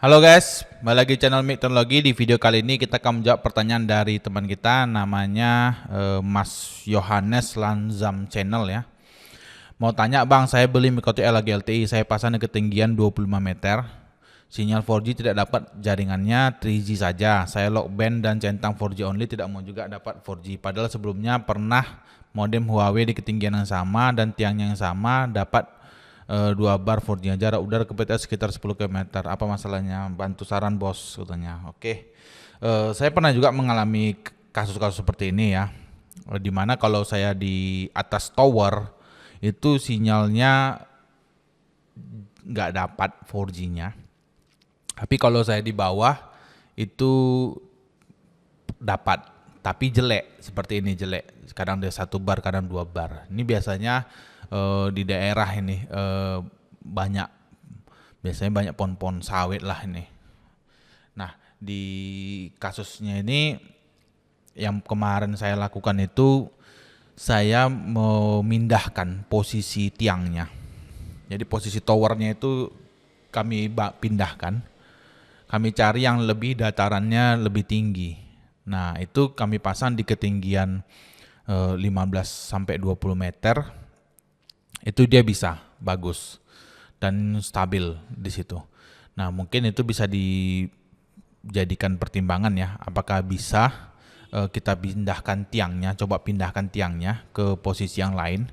Halo guys, kembali lagi channel Mic Teknologi. Di video kali ini kita akan menjawab pertanyaan dari teman kita namanya Mas Yohanes Lanzam Channel ya. Mau tanya bang, saya beli Mikoto LG LTI, saya pasang di ketinggian 25 meter. Sinyal 4G tidak dapat, jaringannya 3G saja. Saya lock band dan centang 4G only, tidak mau juga dapat 4G. Padahal sebelumnya pernah modem Huawei di ketinggian yang sama dan tiangnya yang sama dapat 2 bar 4G. Jarak udara ke PTS sekitar 10 km. Apa masalahnya? Bantu saran bos katanya. Oke. Saya pernah juga mengalami kasus-kasus seperti ini ya. Dimana kalau saya di atas tower itu sinyalnya nggak dapat 4G-nya. Tapi kalau saya di bawah itu dapat, tapi jelek. Seperti ini jelek. Kadang dia 1 bar, kadang 2 bar. Ini biasanya di daerah ini biasanya banyak pohon-pohon sawit lah ini. Nah, di kasusnya ini yang kemarin saya lakukan itu saya memindahkan posisi tiangnya. Jadi posisi towernya itu kami pindahkan. Kami cari yang lebih datarannya lebih tinggi. Nah, itu kami pasang di ketinggian 15 sampai 20 meter. Itu dia bisa bagus dan stabil di situ. Nah, mungkin itu bisa dijadikan pertimbangan ya, apakah bisa kita pindahkan tiangnya, coba pindahkan tiangnya ke posisi yang lain.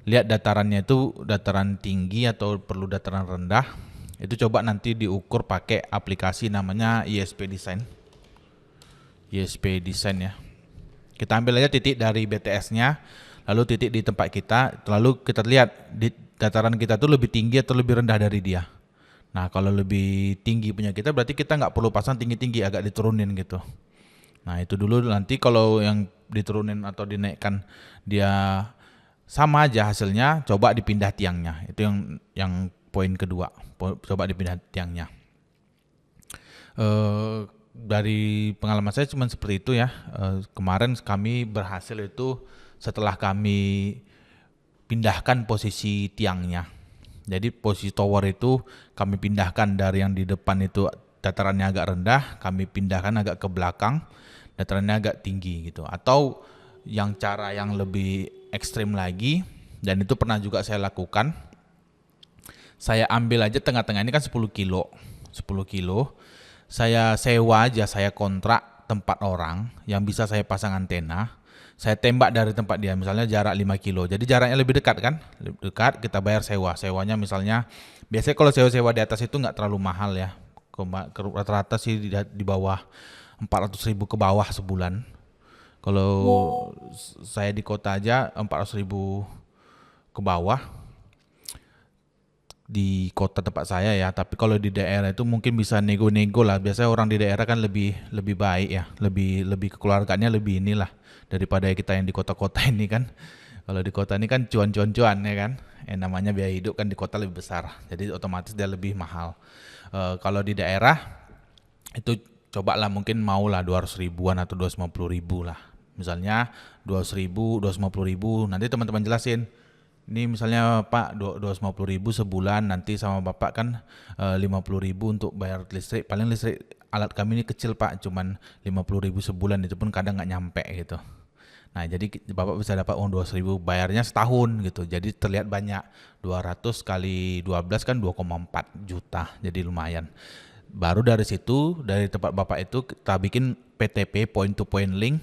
Lihat datarannya itu dataran tinggi atau perlu dataran rendah. Itu coba nanti diukur pakai aplikasi namanya ISP Design. ISP Design ya. Kita ambil aja titik dari BTS-nya, lalu titik di tempat kita, lalu kita lihat di dataran kita tuh lebih tinggi atau lebih rendah dari dia. Nah, kalau lebih tinggi punya kita berarti kita nggak perlu pasang tinggi-tinggi, agak diturunin gitu. Nah, itu dulu. Nanti kalau yang diturunin atau dinaikkan dia sama aja hasilnya, coba dipindah tiangnya. Itu yang poin kedua, coba dipindah tiangnya. Dari pengalaman saya cuma seperti itu ya. Kemarin kami berhasil itu setelah kami pindahkan posisi tiangnya. Jadi posisi tower itu kami pindahkan dari yang di depan itu datarannya agak rendah, kami pindahkan agak ke belakang, datarannya agak tinggi gitu. Atau yang cara yang lebih ekstrim lagi, dan itu pernah juga saya lakukan, saya ambil aja tengah-tengah ini kan 10 kilo, saya sewa aja, saya kontrak tempat orang yang bisa saya pasang antena. Saya tembak dari tempat dia, misalnya jarak 5 kilo. Jadi jaraknya lebih dekat kan? Lebih dekat, kita bayar sewa. Sewanya misalnya, biasanya kalau sewa-sewa di atas itu nggak terlalu mahal ya. Rata-rata sih di bawah 400.000 ke bawah sebulan. Kalau saya di kota aja 400.000 ke bawah. Di kota tempat saya ya, tapi kalau di daerah itu mungkin bisa nego-nego lah. Biasanya orang di daerah kan lebih baik ya, lebih kekeluargaannya lebih inilah daripada kita yang di kota-kota ini kan. Kalau di kota ini kan cuan ya kan, namanya biaya hidup kan di kota lebih besar, jadi otomatis dia lebih mahal. Kalau di daerah itu cobalah mungkin mau lah 200 ribuan atau 250 ribu lah, misalnya 200 ribu, 250 ribu. Nanti teman-teman jelasin, ini misalnya Pak 250.000 sebulan, nanti sama Bapak kan 50.000 untuk bayar listrik. Paling listrik alat kami ini kecil Pak, cuman 50.000 sebulan, itu pun kadang nggak nyampe gitu. Nah, jadi Bapak bisa dapat uang 200.000, bayarnya setahun gitu. Jadi terlihat banyak, 200 kali 12 kan 2,4 juta, jadi lumayan. Baru dari situ, dari tempat Bapak itu kita bikin PTP, point to point link,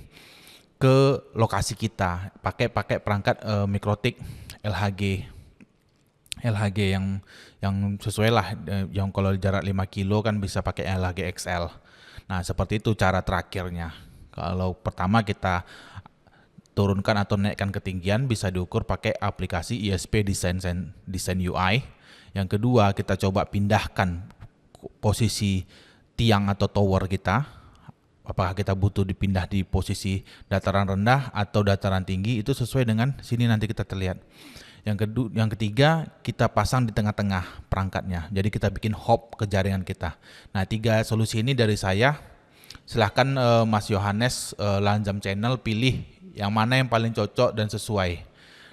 ke lokasi kita, pakai perangkat Mikrotik LHG yang sesuai lah, yang kalau jarak 5 kilo kan bisa pakai LHG XL. Nah, seperti itu cara terakhirnya. Kalau pertama kita turunkan atau naikkan ketinggian bisa diukur pakai aplikasi ISP Design UI. Yang kedua, kita coba pindahkan posisi tiang atau tower kita. Apakah kita butuh dipindah di posisi dataran rendah atau dataran tinggi, itu sesuai dengan sini nanti kita terlihat. Yang ketiga, kita pasang di tengah-tengah perangkatnya. Jadi kita bikin hop ke jaringan kita. Nah, 3 solusi ini dari saya. Silahkan Mas Yohanes Lanzam Channel pilih yang mana yang paling cocok dan sesuai.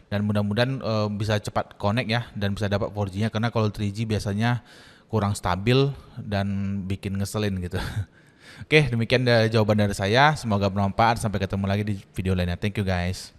Dan mudah-mudahan bisa cepat connect ya dan bisa dapat 4G-nya, karena kalau 3G biasanya kurang stabil dan bikin ngeselin gitu. Oke, demikian jawaban dari saya. Semoga bermanfaat. Sampai ketemu lagi di video lainnya. Thank you guys.